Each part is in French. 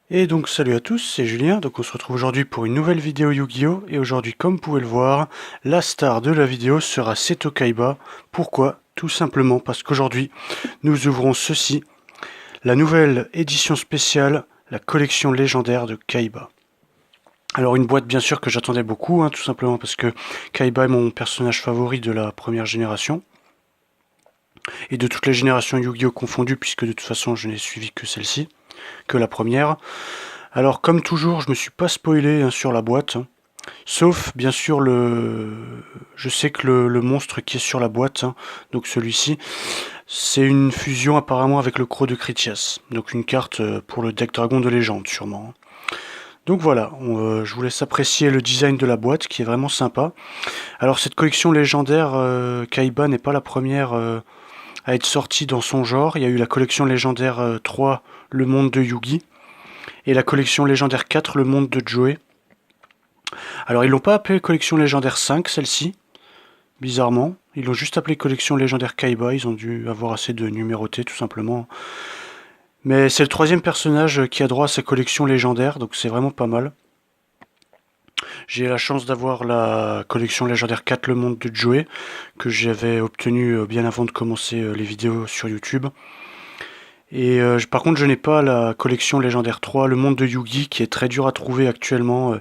Et donc salut à tous, c'est Julien, donc on se retrouve aujourd'hui pour une nouvelle vidéo Yu-Gi-Oh! Et aujourd'hui, comme vous pouvez le voir, la star de la vidéo sera Seto Kaiba. Pourquoi? Tout simplement parce qu'aujourd'hui, nous ouvrons ceci, la nouvelle édition spéciale, la collection légendaire de Kaiba. Alors une boîte bien sûr que j'attendais beaucoup, tout simplement parce que Kaiba est mon personnage favori de la première génération. Et de toutes les générations Yu-Gi-Oh! Confondues, puisque de toute façon je n'ai suivi que celle-ci, que la première. Alors comme toujours, je me suis pas spoilé sur la boîte, sauf bien sûr je sais que le monstre qui est sur la boîte, donc celui-ci, c'est une fusion apparemment avec le Croc de Critias, donc une carte pour le deck Dragon de légende sûrement. Donc voilà, je vous laisse apprécier le design de la boîte qui est vraiment sympa. Alors cette collection légendaire Kaiba n'est pas la première à être sortie dans son genre. Il y a eu la collection légendaire 3, le monde de Yugi, et la collection légendaire 4, le monde de Joey. Alors ils l'ont pas appelé collection légendaire 5, celle-ci, bizarrement. Ils l'ont juste appelé collection légendaire Kaiba, ils ont dû avoir assez de numérotés tout simplement. Mais c'est le troisième personnage qui a droit à sa collection légendaire, donc c'est vraiment pas mal. J'ai la chance d'avoir la collection légendaire 4, le monde de Joey, que j'avais obtenu bien avant de commencer les vidéos sur YouTube. Et par contre, je n'ai pas la collection légendaire 3, le monde de Yugi, qui est très dur à trouver actuellement,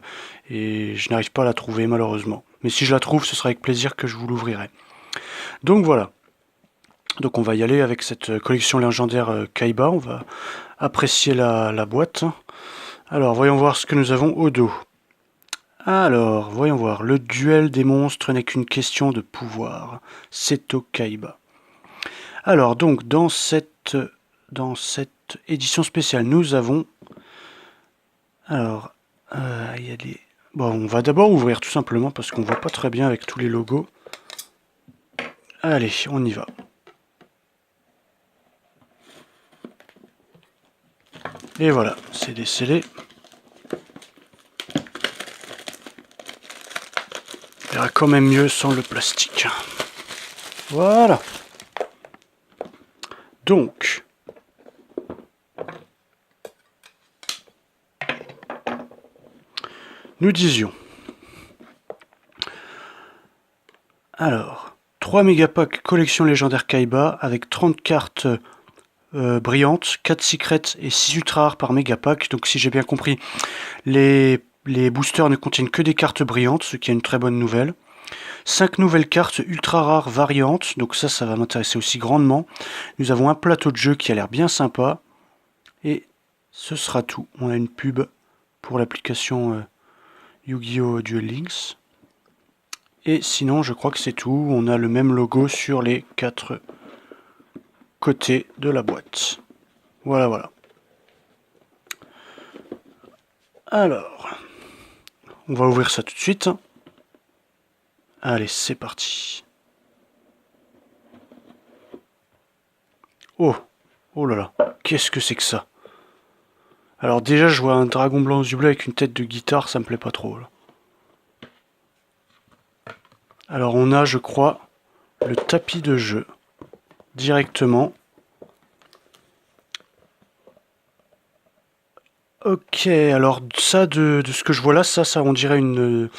et je n'arrive pas à la trouver malheureusement. Mais si je la trouve, ce sera avec plaisir que je vous l'ouvrirai. Donc voilà. Donc on va y aller avec cette collection légendaire Kaiba, on va apprécier la boîte. Alors, voyons voir ce que nous avons au dos. Alors, voyons voir. Le duel des monstres n'est qu'une question de pouvoir. Seto Kaiba. Alors, donc, dans cette édition spéciale, nous avons... Alors, il y a des... Bon, on va d'abord ouvrir tout simplement parce qu'on voit pas très bien avec tous les logos. Allez, on y va. Et voilà, c'est décellé. Il ira quand même mieux sans le plastique. Voilà. Donc, nous disions. Alors, 3 mégapacks collection légendaire Kaiba avec 30 cartes brillantes, 4 secrets et 6 ultra rares par mégapack. Donc si j'ai bien compris, les boosters ne contiennent que des cartes brillantes, ce qui est une très bonne nouvelle. 5 nouvelles cartes ultra rares variantes, donc ça va m'intéresser aussi grandement. Nous avons un plateau de jeu qui a l'air bien sympa. Et ce sera tout. On a une pub pour l'application Yu-Gi-Oh! Duel Links. Et sinon, je crois que c'est tout. On a le même logo sur les 4 côtés de la boîte. Voilà, voilà. Alors, on va ouvrir ça tout de suite. Allez, c'est parti. Oh, oh là là, qu'est-ce que c'est que ça? Alors déjà, je vois un dragon blanc aux yeux bleus avec une tête de guitare, ça me plaît pas trop, là. Alors on a, je crois, le tapis de jeu directement. Ok, alors ça, de ce que je vois là, ça on dirait une...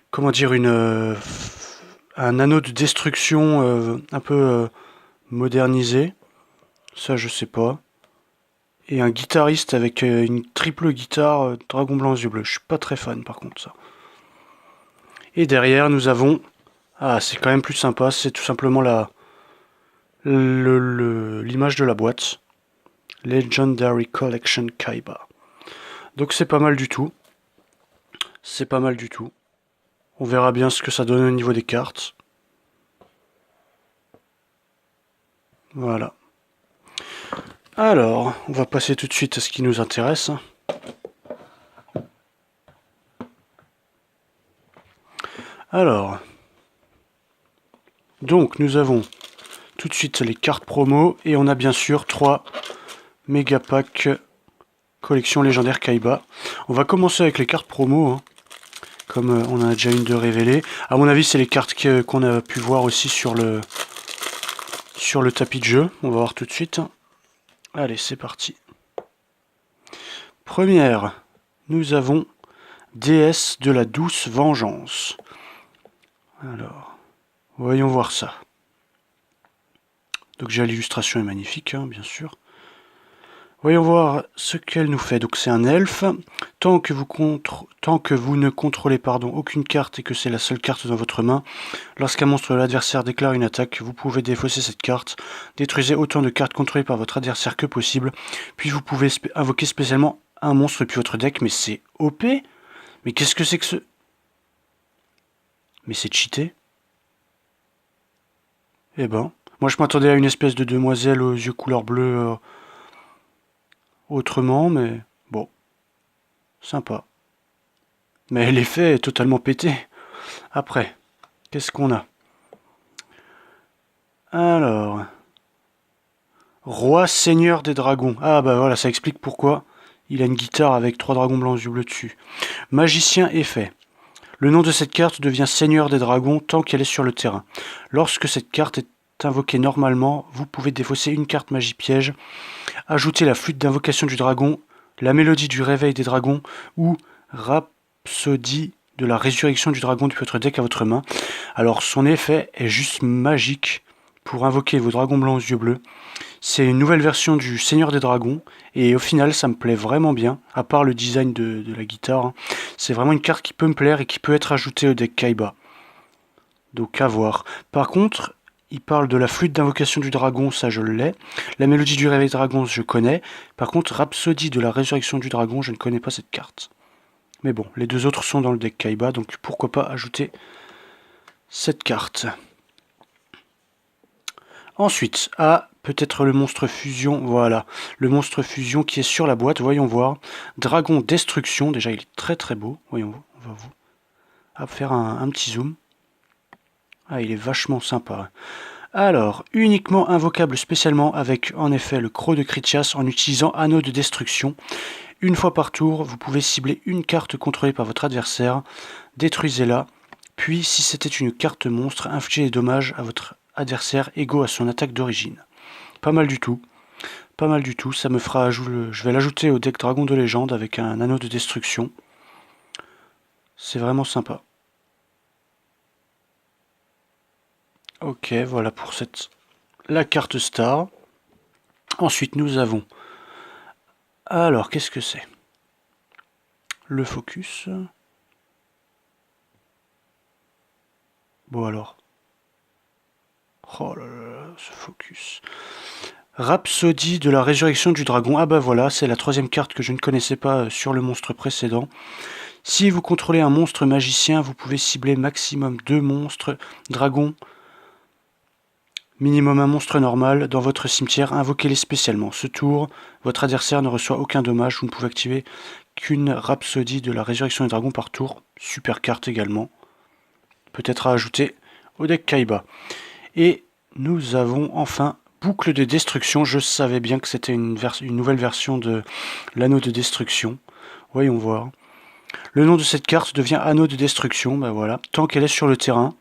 comment dire, un anneau de destruction un peu modernisé. Ça, je sais pas. Et un guitariste avec une triple guitare dragon blanc aux yeux bleus. Je suis pas très fan par contre, ça. Et derrière, nous avons... Ah, c'est quand même plus sympa. C'est tout simplement l'image de la boîte. Legendary Collection Kaiba. Donc c'est pas mal du tout. C'est pas mal du tout. On verra bien ce que ça donne au niveau des cartes. Voilà. Alors, on va passer tout de suite à ce qui nous intéresse. Alors, donc nous avons tout de suite les cartes promo et on a bien sûr 3 méga packs collection légendaire Kaiba. On va commencer avec les cartes promo, comme on en a déjà une de révélée. À mon avis, c'est les cartes qu'on a pu voir aussi sur le tapis de jeu. On va voir tout de suite. Allez, c'est parti. Première, nous avons déesse de la douce vengeance. Alors, voyons voir ça. Donc déjà l'illustration est magnifique, hein, bien sûr. Voyons voir ce qu'elle nous fait. Donc c'est un elfe. Tant que vous ne contrôlez aucune carte et que c'est la seule carte dans votre main, lorsqu'un monstre de l'adversaire déclare une attaque, vous pouvez défausser cette carte. Détruisez autant de cartes contrôlées par votre adversaire que possible. Puis vous pouvez invoquer spécialement un monstre depuis votre deck. Mais c'est OP? Mais qu'est-ce que c'est que ce... Mais c'est cheaté? Eh ben, moi je m'attendais à une espèce de demoiselle aux yeux couleur bleu autrement, mais bon, sympa. Mais l'effet est totalement pété. Après, qu'est-ce qu'on a? Alors, roi seigneur des dragons. Ah bah voilà, ça explique pourquoi il a une guitare avec 3 dragons blancs aux yeux bleus dessus. Magicien effet. Le nom de cette carte devient seigneur des dragons tant qu'elle est sur le terrain. Lorsque cette carte est invoquée normalement, vous pouvez défausser une carte magie piège, ajouter la flûte d'invocation du dragon, la mélodie du réveil des dragons ou rhapsodie de la résurrection du dragon depuis votre deck à votre main. Alors son effet est juste magique pour invoquer vos dragons blancs aux yeux bleus. C'est une nouvelle version du Seigneur des Dragons, et au final ça me plaît vraiment bien, à part le design de la guitare. Hein. C'est vraiment une carte qui peut me plaire et qui peut être ajoutée au deck Kaiba. Donc à voir. Par contre, il parle de la flûte d'invocation du dragon, ça je l'ai. La mélodie du réveil dragon, je connais. Par contre, Rhapsodie de la résurrection du dragon, je ne connais pas cette carte. Mais bon, les deux autres sont dans le deck Kaiba, donc pourquoi pas ajouter cette carte. Ensuite, peut-être le monstre fusion, voilà. Le monstre fusion qui est sur la boîte, voyons voir. Dragon destruction, déjà il est très très beau. Voyons, on va faire un petit zoom. Ah, il est vachement sympa. Alors, uniquement invocable spécialement avec en effet le croc de Critias en utilisant anneau de destruction. Une fois par tour, vous pouvez cibler une carte contrôlée par votre adversaire, détruisez-la, puis si c'était une carte monstre, infligez des dommages à votre adversaire égaux à son attaque d'origine. Pas mal du tout. Pas mal du tout. Ça me fera je vais l'ajouter au deck Dragon de légende avec un anneau de destruction. C'est vraiment sympa. Ok, voilà pour la carte star. Ensuite, nous avons... Alors, qu'est-ce que c'est? Le focus. Bon alors. Oh là là, ce focus. Rhapsodie de la résurrection du dragon. Ah bah voilà, c'est la troisième carte que je ne connaissais pas sur le monstre précédent. Si vous contrôlez un monstre magicien, vous pouvez cibler maximum 2 monstres dragons, minimum un monstre normal dans votre cimetière, invoquez-les spécialement. Ce tour, votre adversaire ne reçoit aucun dommage, vous ne pouvez activer qu'une Rhapsodie de la résurrection du dragon par tour. Super carte également. Peut-être à ajouter au deck Kaiba. Et nous avons enfin boucle de destruction. Je savais bien que c'était une nouvelle version de l'anneau de destruction. Voyons voir. Le nom de cette carte devient anneau de destruction. Ben voilà. Tant qu'elle est sur le terrain.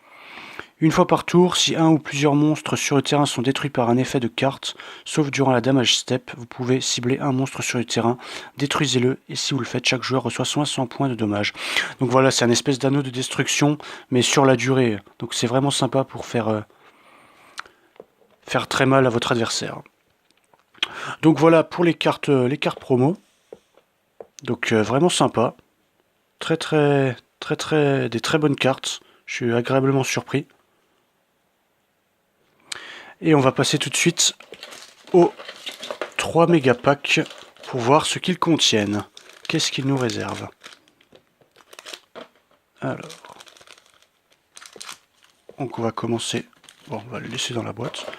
Une fois par tour, si un ou plusieurs monstres sur le terrain sont détruits par un effet de carte, sauf durant la damage step, vous pouvez cibler un monstre sur le terrain, détruisez-le, et si vous le faites, chaque joueur reçoit 100 points de dommage. Donc voilà, c'est un espèce d'anneau de destruction, mais sur la durée. Donc c'est vraiment sympa pour faire très mal à votre adversaire. Donc voilà pour les cartes promo. Donc vraiment sympa. Des très bonnes cartes. Je suis agréablement surpris. Et on va passer tout de suite aux 3 méga packs pour voir ce qu'ils contiennent. Qu'est-ce qu'ils nous réservent? Alors. Donc on va commencer. Bon, on va le laisser dans la boîte.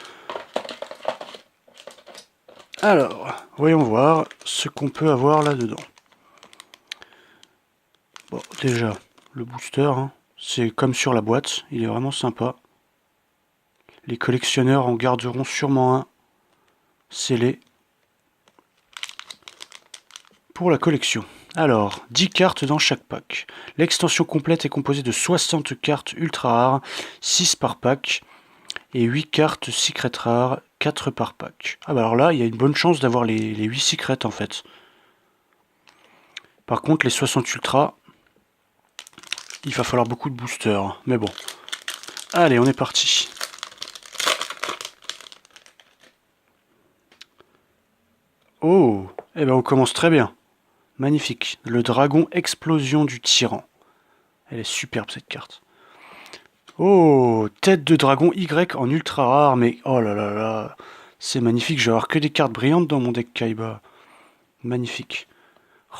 Alors, voyons voir ce qu'on peut avoir là-dedans. Bon, déjà, le booster, hein, c'est comme sur la boîte, il est vraiment sympa. Les collectionneurs en garderont sûrement un scellé pour la collection. Alors, 10 cartes dans chaque pack. L'extension complète est composée de 60 cartes ultra rares, 6 par pack, et 8 cartes secret rares, 4 par pack. Ah bah alors là, il y a une bonne chance d'avoir les 8 secrets en fait. Par contre, les 60 ultra, il va falloir beaucoup de boosters. Mais bon. Allez, on est parti. Oh, eh ben on commence très bien. Magnifique. Le dragon explosion du tyran. Elle est superbe cette carte. Oh, tête de dragon Y en ultra rare, mais oh là là là. C'est magnifique, je vais avoir que des cartes brillantes dans mon deck Kaiba. Magnifique.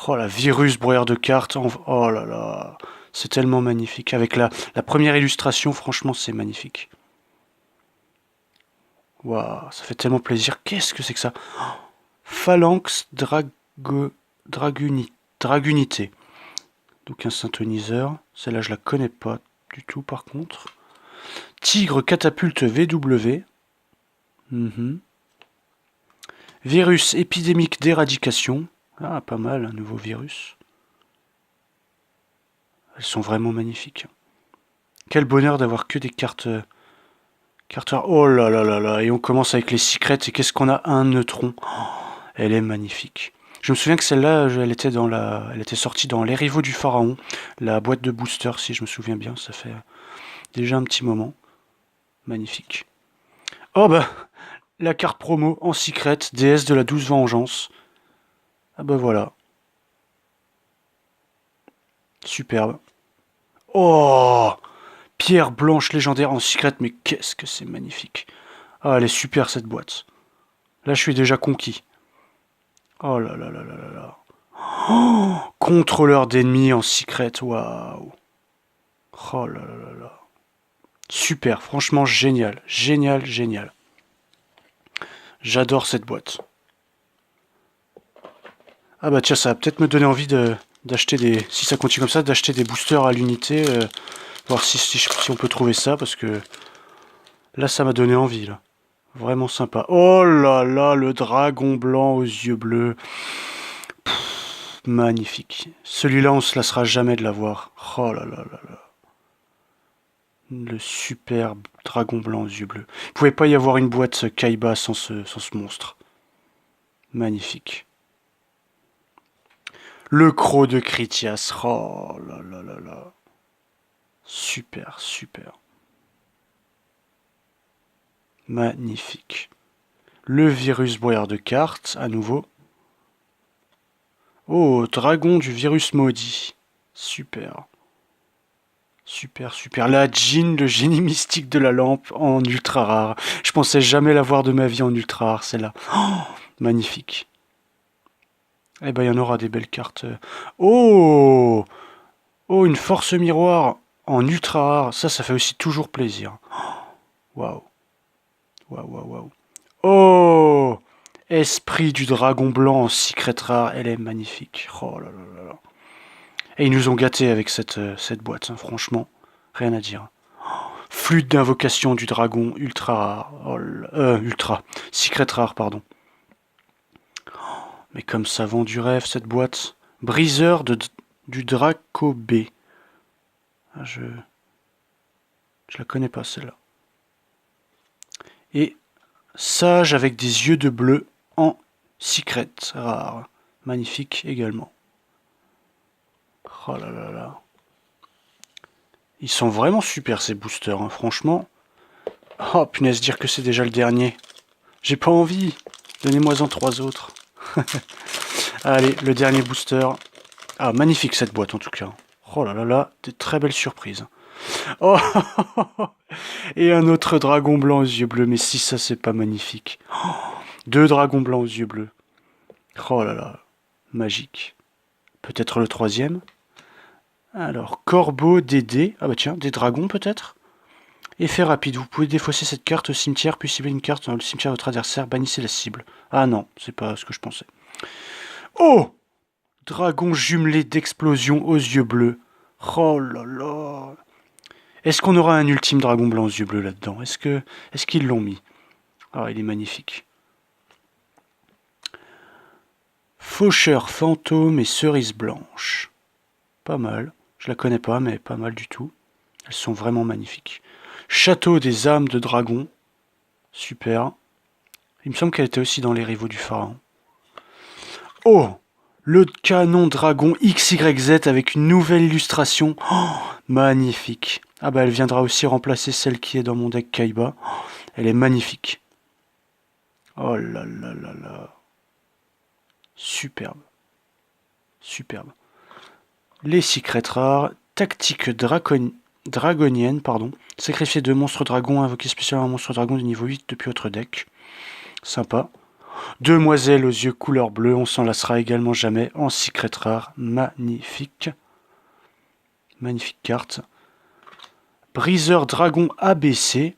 Oh la virus brouillard de cartes. Oh là là. C'est tellement magnifique. Avec la première illustration, franchement, c'est magnifique. Waouh, ça fait tellement plaisir. Qu'est-ce que c'est que ça? Phalanx Dragunité. Donc un synthoniseur. Celle-là, je la connais pas du tout par contre. Tigre catapulte VW. Virus épidémique d'éradication. Ah, pas mal, un nouveau virus. Elles sont vraiment magnifiques. Quel bonheur d'avoir que des cartes... Oh là là là là. Et on commence avec les secrets. Et qu'est-ce qu'on a? Un neutron. Oh, elle est magnifique. Je me souviens que celle-là, elle était sortie dans Les Rivaux du Pharaon. La boîte de booster, si je me souviens bien. Ça fait déjà un petit moment. Magnifique. Oh bah, la carte promo en secret, déesse de la 12 vengeance. Ah bah voilà. Superbe. Oh, pierre blanche légendaire en secret, mais qu'est-ce que c'est magnifique. Ah, elle est super cette boîte. Là, je suis déjà conquis. Oh là là là là là là. Oh, contrôleur d'ennemis en secret, waouh. Oh là là là là. Super, franchement génial, génial, génial. J'adore cette boîte. Ah bah tiens, ça va peut-être me donner envie d'acheter des... Si ça continue comme ça, d'acheter des boosters à l'unité. Voir si on peut trouver ça, parce que... Là, ça m'a donné envie, là. Vraiment sympa. Oh là là, le dragon blanc aux yeux bleus. Pff, magnifique. Celui-là, on se lassera jamais de l'avoir. Oh là là là là. Le superbe dragon blanc aux yeux bleus. Il ne pouvait pas y avoir une boîte Kaiba sans ce monstre. Magnifique. Le croc de Critias. Oh là là là là. Super, super. Magnifique. Le virus brouillard de cartes, à nouveau. Oh, dragon du virus maudit. Super. Super, super. La Jean, le génie mystique de la lampe en ultra rare. Je pensais jamais l'avoir de ma vie en ultra rare, celle-là. Oh, magnifique. Eh ben, il y en aura des belles cartes. Oh! Oh, une force miroir en ultra rare. Ça fait aussi toujours plaisir. Waouh. Waouh, waouh, waouh. Oh! Esprit du dragon blanc en secret rare. Elle est magnifique. Oh là là là là. Et ils nous ont gâtés avec cette boîte, hein, franchement. Rien à dire. Flûte d'invocation du dragon ultra rare. Oh ultra. Secret rare, pardon. Mais comme ça vend du rêve, cette boîte. Briseur du Draco B. Ah, je la connais pas, celle-là. Et sage avec des yeux de bleu en secret rare. Magnifique également. Oh là là là. Ils sont vraiment super ces boosters, hein, franchement. Oh punaise, dire que c'est déjà le dernier. J'ai pas envie. Donnez-moi-en 3 autres. Allez, le dernier booster. Ah, magnifique cette boîte en tout cas. Oh là là là, des très belles surprises. Oh et un autre dragon blanc aux yeux bleus. Mais si ça c'est pas magnifique. Oh, 2 dragons blancs aux yeux bleus. Oh là là, magique. Peut-être le 3e. Alors, corbeau, des dés. Ah bah tiens, des dragons peut-être. Effet rapide, vous pouvez défausser cette carte au cimetière, puis cibler une carte dans le cimetière de votre adversaire, bannissez la cible. Ah non, c'est pas ce que je pensais. Oh! Dragon jumelé d'explosion aux yeux bleus. Oh là là. Est-ce qu'on aura un ultime dragon blanc aux yeux bleus là-dedans? Est-ce qu'ils l'ont mis? Ah, il est magnifique. Faucheur fantôme et cerise blanche. Pas mal. Je la connais pas, mais pas mal du tout. Elles sont vraiment magnifiques. Château des âmes de dragon. Super. Il me semble qu'elle était aussi dans Les Rivaux du Pharaon. Oh! Le canon dragon XYZ avec une nouvelle illustration. Oh, magnifique. Ah bah elle viendra aussi remplacer celle qui est dans mon deck Kaiba. Elle est magnifique. Oh là là là là. Superbe. Superbe. Les secrets rares. Tactique dragonienne, pardon. Sacrifier 2 monstres dragons, invoquer spécialement un monstre dragon de niveau 8 depuis votre deck. Sympa. Demoiselle aux yeux couleur bleue, on s'en lassera également jamais, en secret rare, magnifique. Magnifique carte. Briseur dragon ABC.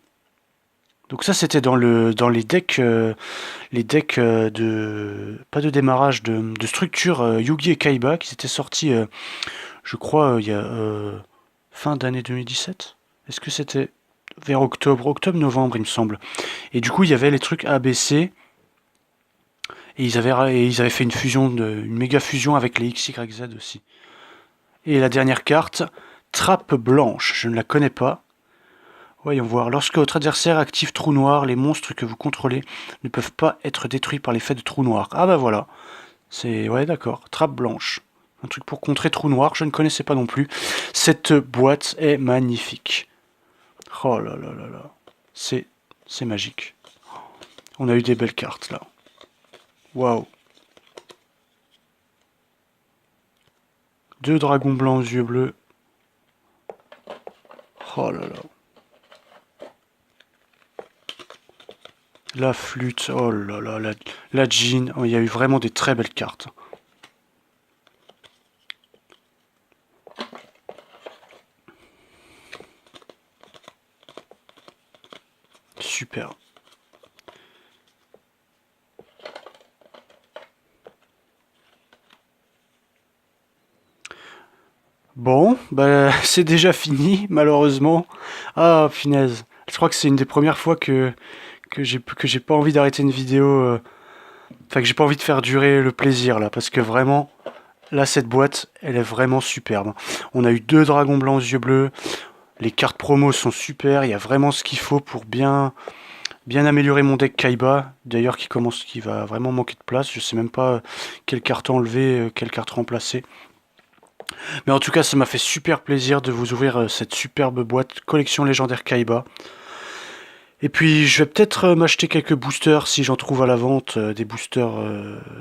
Donc ça c'était dans les decks de pas de démarrage de structure Yugi et Kaiba qui étaient sortis je crois il y a fin d'année 2017. Est-ce que c'était vers octobre-novembre il me semble. Et du coup il y avait les trucs ABC. Et ils avaient fait une fusion, une méga fusion avec les XYZ aussi. Et la dernière carte, Trappe Blanche, je ne la connais pas. Voyons voir. Lorsque votre adversaire active Trou Noir, les monstres que vous contrôlez ne peuvent pas être détruits par l'effet de Trou Noir. Ah bah voilà. C'est... Ouais d'accord. Trappe Blanche. Un truc pour contrer Trou Noir, je ne connaissais pas non plus. Cette boîte est magnifique. Oh là là là là. C'est magique. On a eu des belles cartes là. Waouh. 2 dragons blancs aux yeux bleus. Oh là là. La flûte, oh là là, la jean. Oh, il y a eu vraiment des très belles cartes. Super. Bon, bah c'est déjà fini, malheureusement. Ah, punaise. Je crois que c'est une des premières fois que j'ai pas envie d'arrêter une vidéo. Enfin, que j'ai pas envie de faire durer le plaisir, là. Parce que vraiment, là, cette boîte, elle est vraiment superbe. On a eu 2 dragons blancs aux yeux bleus. Les cartes promo sont super. Il y a vraiment ce qu'il faut pour bien améliorer mon deck Kaiba. D'ailleurs, qui va vraiment manquer de place. Je sais même pas quelle carte enlever, quelle carte remplacer. Mais en tout cas, ça m'a fait super plaisir de vous ouvrir cette superbe boîte collection légendaire Kaiba. Et puis, je vais peut-être m'acheter quelques boosters si j'en trouve à la vente, des boosters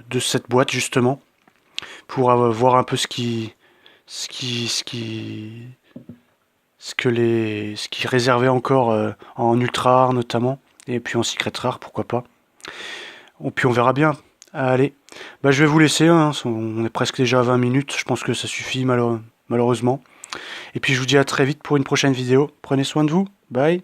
de cette boîte justement, pour voir un peu ce qui est réservé encore en ultra rare notamment, et puis en secret rare, pourquoi pas. Puis on verra bien. Allez, bah, je vais vous laisser, hein, on est presque déjà à 20 minutes, je pense que ça suffit malheureusement. Et puis je vous dis à très vite pour une prochaine vidéo. Prenez soin de vous, bye.